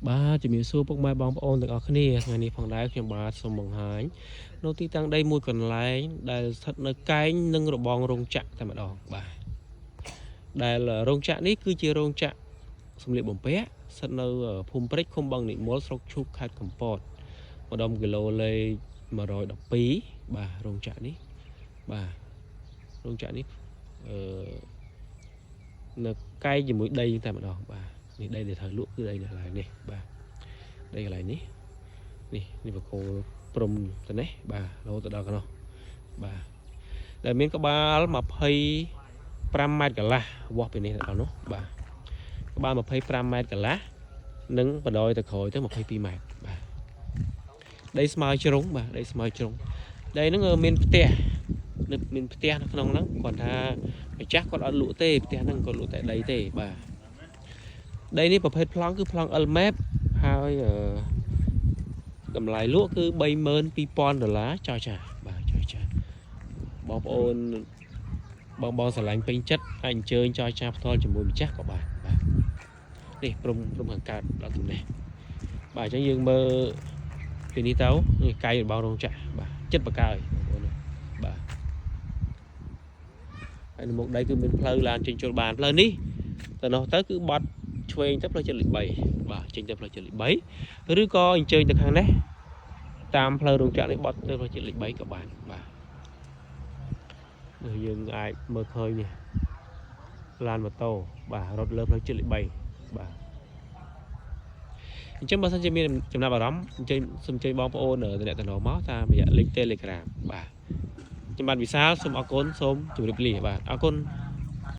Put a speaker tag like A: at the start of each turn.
A: Ba chỉ mình xua bốc mai bong ôn được ở cái này ngày này phòng đáខ្ញុំបាទសូមបង្ហាញនៅទីតាំងដីមួយកន្លែងដែលស្ថិតនៅកែងនឹងរបងរោងចក្រតែម្ដងបាទដែលរោងចក្រនេះគឺជារោងចក្រសម្លៀកបំពាក់ស្ថិតនៅភូមិព្រែកឃុំបឹងនិមលស្រុកឈូកខេត្តកំពតម្ដុំគីឡូលេខ112បាទរោងចក្រនេះបាទរោងចក្រនេះនៅកែងជាមួយដីតែម្ដងបាទនេះដីដែលត្រូវលក់គឺដីនៅកន្លែងនេះបាទដីកន្លែងនេះនេះបកគោព្រំទៅនេះបាទរហូតដល់កណ្ដោះបាទដែលមានក្បាល25ម៉ែត្រកន្លះវាស់ពីនេះដល់នោះបាទក្បាល25ម៉ែត្រកន្លះនិងបដ ாய் ទៅក្រោយទៅ22ម៉ែត្របាទដីស្មើជ្រុងបាទដីស្មើជ្រុងដីហ្នឹងមានផ្ទះមានផ្ទះនៅក្នុងហ្នឹងគាត់ថាម្ចាស់គាត់អត់លក់ទេផ្ទះហ្នឹងគាត់លក់តែដីទេបាទដីនេះប្រភេទប្លង់គឺប្លង់ LMAP ហើយតម្លៃលក់គឺ$32,000ចោះចាបាទចោះចាបងប្អូនបងស្រឡាញ់ពេញចិត្តអាចអញ្ជើញចោះចាផ្ទាល់ជាមួយម្ចាស់ក៏បានបាទនេះព្រំខាងកើតដល់ទីនេះបាទអញ្ចឹងយើងមើលពីនេះទៅនេះកាយរបស់រោងចក្របាទចិត្តបកើយបងប្អូនបាទហើយនៅមុខដីគឺមានផ្លូវឡានចេញចូលបានផ្លូវនេះទៅនោះទៅគឺបត់ឆ្វេងទៅផ្លូវចិត្តលេខ3បាទចេញទៅផ្លូវចិត្តលេខ3ឬក៏អញ្ជើញទៅខាងនេះតាមផ្លូវរោងចក្រនេះបត់ទៅផ្លូវចិត្តលេខ3ក៏បានបាទយើងអាចមើលឃើញនេះឡានម៉ូតូបាទរត់លើផ្លូវចិត្តលេខ3បាទអញ្ចឹងបើសិនជាមានចំណាប់អារម្មណ៍អញ្ជើញសូមអញ្ជើញបងប្អូនតំណែងមកតាមរយៈលេខ Telegram បាទខ្ញុំបាទវិសាលសូមអរគុណសូមជម្រាបលាបាទអរគុណ